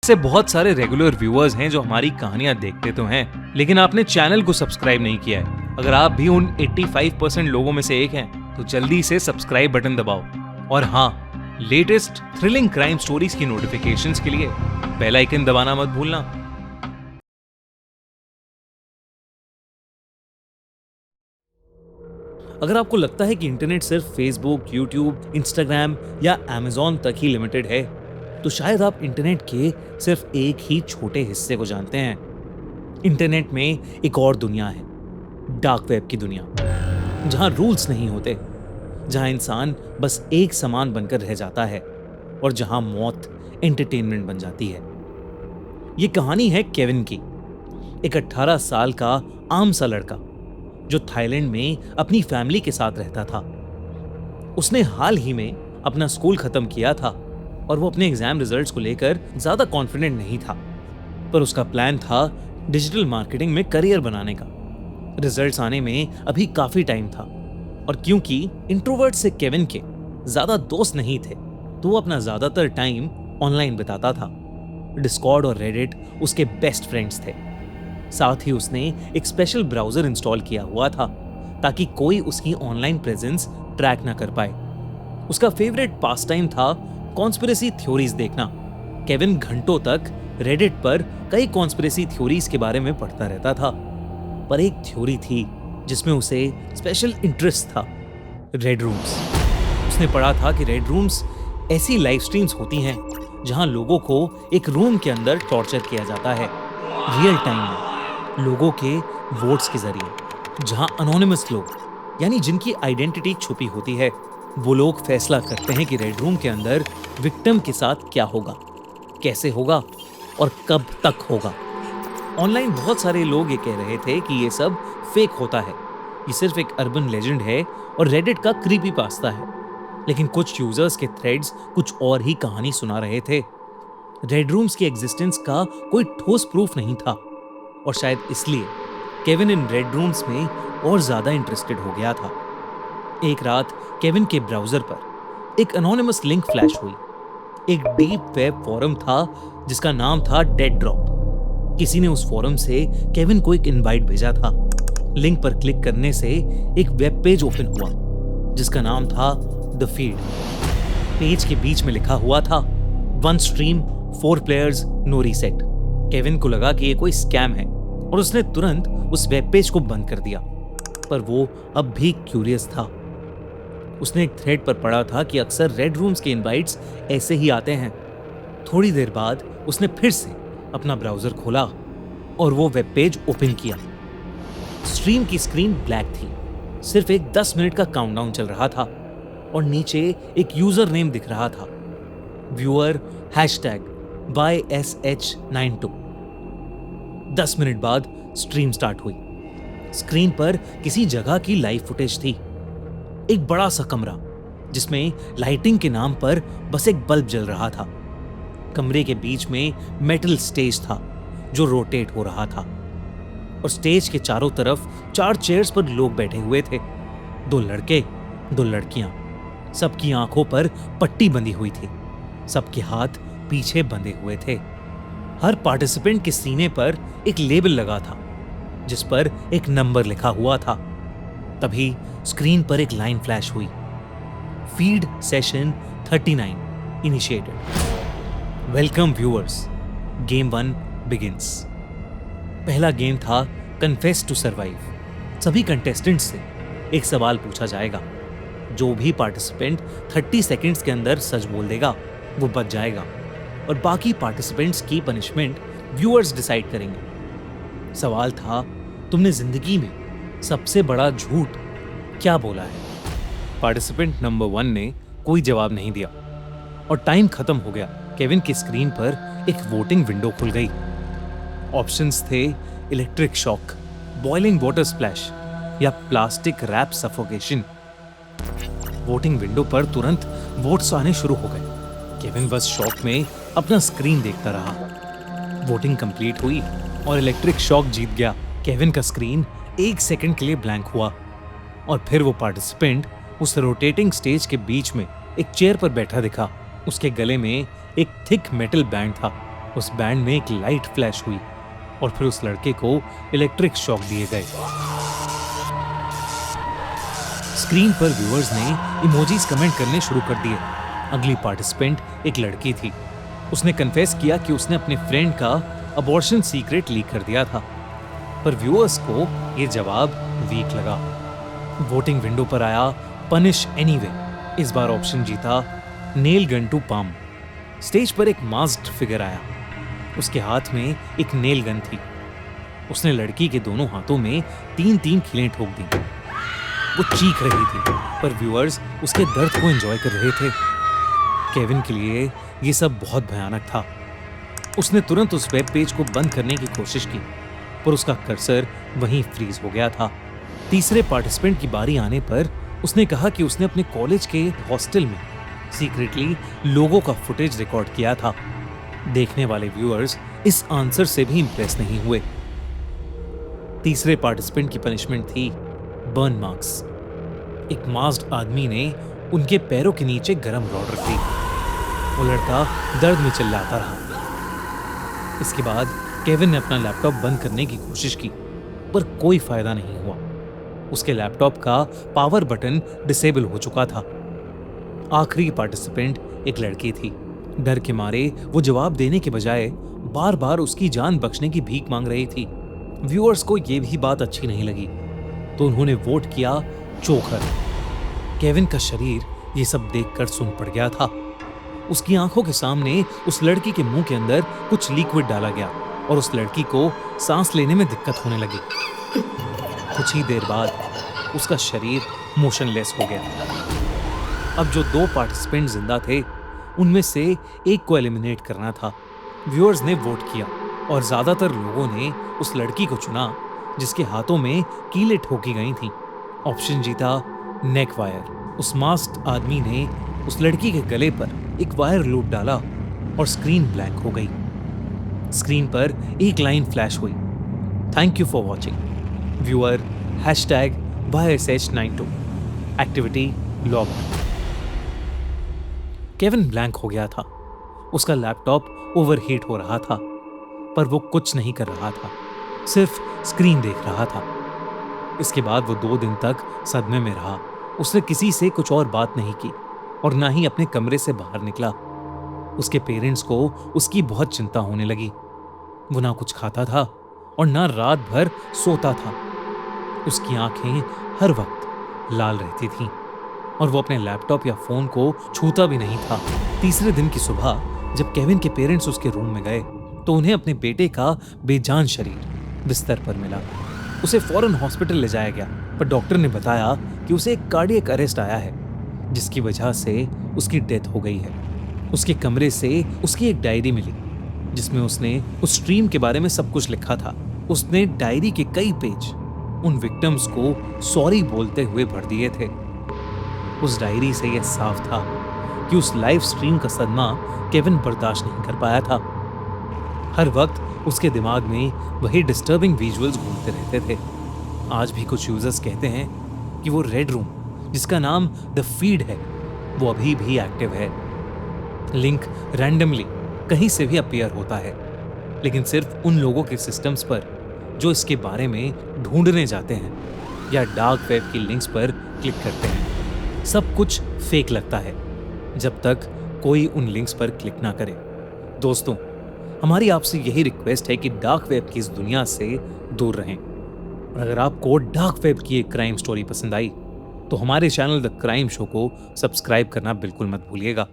से बहुत सारे रेगुलर व्यूअर्स हैं जो हमारी कहानियां देखते तो हैं, लेकिन आपने चैनल को सब्सक्राइब नहीं किया है। अगर आप भी उन 85% लोगों में से एक हैं, तो जल्दी से सब्सक्राइब बटन दबाओ। और हाँ, लेटेस्ट थ्रिलिंग क्राइम स्टोरीज की नोटिफिकेशंस के लिए बेल आइकन दबाना मत भूलना। अगर आपको लगता है कि इंटरनेट सिर्फ फेसबुक, यूट्यूब, इंस्टाग्राम या अमेज़न तक ही लिमिटेड है, तो शायद आप इंटरनेट के सिर्फ एक ही छोटे हिस्से को जानते हैं। इंटरनेट में एक और दुनिया है, डार्क वेब की दुनिया, जहां रूल्स नहीं होते, जहां इंसान बस एक समान बनकर रह जाता है और जहां मौत एंटरटेनमेंट बन जाती है। ये कहानी है केविन की, एक 18 साल का आम सा लड़का जो थाईलैंड में अपनी फैमिली के साथ रहता था। उसने हाल ही में अपना स्कूल खत्म किया था और वो अपने एग्जाम रिजल्ट्स को लेकर ज्यादा कॉन्फिडेंट नहीं था, पर उसका प्लान था डिजिटल मार्केटिंग में करियर बनाने का। रिजल्ट्स आने में अभी काफी टाइम था और क्योंकि इंट्रोवर्ट से केविन के ज्यादा दोस्त नहीं थे, तो वो अपना ज्यादातर टाइम ऑनलाइन बिताता था। डिस्कॉर्ड और रेडिट उसके बेस्ट फ्रेंड्स थे। साथ ही उसने एक स्पेशल ब्राउजर इंस्टॉल किया हुआ था ताकि कोई उसकी ऑनलाइन प्रेजेंस ट्रैक ना कर पाए। उसका फेवरेट पास टाइम था कॉन्स्पिरेसी थ्योरीज देखना। केविन घंटों तक रेडिट पर कई कॉन्स्पिरेसी थ्योरीज के बारे में पढ़ता रहता था, पर एक थ्योरी थी जिसमें उसे स्पेशल इंटरेस्ट था, रेड रूम्स। उसने पढ़ा था कि रेड रूम्स ऐसी लाइव स्ट्रीम्स होती हैं जहां लोगों को एक रूम के अंदर टॉर्चर किया जाता है रियल टाइम में, लोगों के वोट्स के जरिए, जहां अनोनिमस लोग यानी जिनकी आइडेंटिटी छुपी होती है, वो लोग फैसला करते हैं कि रेड रूम के अंदर विक्टिम के साथ क्या होगा, कैसे होगा और कब तक होगा। ऑनलाइन बहुत सारे लोग ये कह रहे थे कि ये सब फेक होता है, ये सिर्फ एक अर्बन लेजेंड है और रेडिट का क्रीपी पास्ता है। लेकिन कुछ यूजर्स के थ्रेड्स कुछ और ही कहानी सुना रहे थे। रेड रूम्स की एग्जिस्टेंस का कोई ठोस प्रूफ नहीं था और शायद इसलिए केविन इन रेड रूम्स में और ज्यादा इंटरेस्टेड हो गया था। एक रात केविन के ब्राउजर पर एक एनोनिमस लिंक फ्लैश हुई। एक डीप वेब फोरम था जिसका नाम था डेड ड्रॉप। किसी ने उस फोरम से केविन को एक इनवाइट भेजा था। लिंक पर क्लिक करने से एक वेब पेज ओपन हुआ जिसका नाम था द फीड। पेज के बीच में लिखा हुआ था 1 stream 4 players no reset. Kevin को लगा कि ये कोई स्कैम है और उसने तुरंत उस वेब पेज को बंद कर दिया, पर वो अब भी क्यूरियस था। उसने एक थ्रेड पर पढ़ा था कि अक्सर रेड रूम्स के इनवाइट्स ऐसे ही आते हैं। थोड़ी देर बाद उसने फिर से अपना ब्राउजर खोला और वो वेब पेज ओपन किया। स्ट्रीम की स्क्रीन ब्लैक थी, सिर्फ एक 10 मिनट का काउंटडाउन चल रहा था और नीचे एक यूजर नेम दिख रहा था, व्यूअर #YSH92। 10 मिनट बाद स्ट्रीम स्टार्ट हुई। स्क्रीन पर किसी जगह की लाइव फुटेज थी। एक बड़ा सा कमरा जिसमें लाइटिंग के नाम पर बस एक बल्ब जल रहा था। कमरे के बीच में मेटल स्टेज था जो रोटेट हो रहा था और स्टेज के चारों तरफ 4 चेयर्स पर लोग बैठे हुए थे। 2 लड़के, 2 लड़कियां। सबकी आंखों पर पट्टी बंधी हुई थी, सबके हाथ पीछे बंधे हुए थे। हर पार्टिसिपेंट के सीने पर एक लेबल लगा था जिस पर एक नंबर लिखा हुआ था। तभी स्क्रीन पर एक लाइन फ्लैश हुई, feed session 39 initiated, welcome viewers, game 1 begins. पहला गेम था कन्फेस टू सर्वाइव। सभी कंटेस्टेंट्स से एक सवाल पूछा जाएगा। जो भी पार्टिसिपेंट 30 सेकंड्स के अंदर सच बोल देगा वो बच जाएगा और बाकी पार्टिसिपेंट्स की पनिशमेंट व्यूअर्स डिसाइड करेंगे। सवाल था, तुमने जिंदगी में सबसे बड़ा झूठ क्या बोला है? पार्टिसिपेंट नंबर 1 ने कोई जवाब नहीं दिया और टाइम खत्म हो गया। केविन की स्क्रीन पर एक वोटिंग विंडो खुल गई। ऑप्शंस थे electric shock, boiling water splash या plastic wrap suffocation. Voting window पर तुरंत वोट्स आने शुरू हो गए। केविन बस शॉक में अपना स्क्रीन देखता रहा। वोटिंग कंप्लीट हुई और इलेक्ट्रिक शॉक जीत गया। केविन का स्क्रीन 1 सेकंड के लिए ब्लैंक हुआ और फिर वो पार्टिसिपेंट उस रोटेटिंग स्टेज के बीच में एक चेयर पर बैठा दिखा। उसके गले में एक थिक मेटल बैंड था उस बैंड में एक लाइट फ्लैश हुई और फिर उस लड़के को इलेक्ट्रिक शॉक दिए गए। स्क्रीन पर व्यूअर्स ने इमोजीज कमेंट करने शुरू कर दिए। अगली पार्टिसिपेंट एक लड़की थी। उसने कन्फेस किया कि उसने अपने फ्रेंड का अबॉर्शन सीक्रेट लीक कर दिया था, पर व्यूअर्स को यह जवाब वीक लगा। वोटिंग विंडो पर आया पनिश एनीवे। इस बार ऑप्शन जीता nail gun to palm. Stage पर एक मास्क्ड फिगर आया। उसके हाथ में एक नेल गन थी। उसने लड़की के दोनों हाथों में 3-3 कीलें ठोक दी। वो चीख रही थी, पर व्यूअर्स उसके दर्द को एंजॉय कर रहे थे। केविन के लिए ये सब बहुत भयानक था। उसने तुरंत उस वेब पेज को बंद करने की कोशिश की, पर उसका कर्सर वहीं फ्रीज हो गया था। तीसरे पार्टिसिपेंट की बारी आने पर उसने कहा कि उसने अपने कॉलेज के हॉस्टल में सीक्रेटली लोगों का फुटेज रिकॉर्ड किया था। देखने वाले व्यूअर्स इस आंसर से भी इंप्रेस नहीं हुए। तीसरे पार्टिसिपेंट की पनिशमेंट थी बर्न मार्क्स। एक मास्क्ड आदमी ने उनके पैरों के नीचे गरम रॉड रख दी। वो लड़का दर्द में चिल्लाता रहा। इसके बाद केविन ने अपना लैपटॉप बंद करने की कोशिश की, पर कोई फायदा नहीं हुआ। उसके लैपटॉप का पावर बटन डिसेबल हो चुका था। आखिरी पार्टिसिपेंट एक लड़की थी। डर के मारे वो जवाब देने के बजाय बार बार उसकी जान बख्शने की भीख मांग रही थी। व्यूअर्स को यह भी बात अच्छी नहीं लगी, तो उन्होंने वोट किया चोकर। केविन का शरीर ये सब देखकर सुन पड़ गया था। उसकी आंखों के सामने उस लड़की के मुंह के अंदर कुछ लिक्विड डाला गया और उस लड़की को सांस लेने में दिक्कत होने लगी। कुछ ही देर बाद उसका शरीर मोशनलेस हो गया। अब जो 2 पार्टिसिपेंट जिंदा थे, उनमें से एक को एलिमिनेट करना था। व्यूअर्स ने वोट किया और ज्यादातर लोगों ने उस लड़की को चुना जिसके हाथों में कीलें ठोकी गई थीं। ऑप्शन जीता नेक वायर। उस मास्क्ड आदमी ने उस लड़की के गले पर एक वायर लूप डाला और स्क्रीन ब्लैंक हो गई। स्क्रीन पर एक लाइन फ्लैश हुई, thank you for watching. Viewer #YSH92 activity log. Kevin blank हो गया था। उसका लैपटॉप ओवरहीट हो रहा था, पर वो कुछ नहीं कर रहा था, सिर्फ स्क्रीन देख रहा था। इसके बाद वो 2 दिन तक सदमे में रहा। उसने किसी से कुछ और बात नहीं की और ना ही अपने कमरे से बाहर निकला। उसके पेरेंट्स को उसकी बहुत चिंता होने लगी। वो ना कुछ खाता था और ना रात भर सोता था। उसकी आंखें हर वक्त लाल रहती थीं और वो अपने लैपटॉप या फोन को छूता भी नहीं था। तीसरे दिन की सुबह जब केविन के पेरेंट्स उसके रूम में गए, तो उन्हें अपने बेटे का बेजान शरीर बिस्तर पर मिला। उसे फौरन हॉस्पिटल ले जाया गया, पर डॉक्टर ने बताया कि उसे एक कार्डियक अरेस्ट आया है, जिसकी वजह से उसकी डेथ हो गई है। उसके कमरे से उसकी एक डायरी मिली, जिसमें उसने उस स्ट्रीम के बारे में सब कुछ लिखा था। उसने डायरी के कई पेज उन विक्टिम्स को सॉरी बोलते हुए भर दिए थे। उस डायरी से यह साफ था कि उस लाइव स्ट्रीम का सदमा केविन बर्दाश्त नहीं कर पाया था। हर वक्त उसके दिमाग में वही डिस्टर्बिंग विजुअल्स घूमते रहते थे। आज भी कुछ यूजर्स कहते हैं कि वो रेड रूम, जिसका नाम द फीड है, वो अभी भी एक्टिव है। लिंक रैंडमली कहीं से भी अपीयर होता है, लेकिन सिर्फ उन लोगों के सिस्टम्स पर जो इसके बारे में ढूंढने जाते हैं या डार्क वेब की लिंक्स पर क्लिक करते हैं। सब कुछ फेक लगता है जब तक कोई उन लिंक्स पर क्लिक ना करे। दोस्तों, हमारी आपसे यही रिक्वेस्ट है कि डार्क वेब की इस दुनिया से दूर रहें। और अगर आपको डार्क वेब की एक क्राइम स्टोरी पसंद आई, तो हमारे चैनल द क्राइम शो को सब्सक्राइब करना बिल्कुल मत भूलिएगा।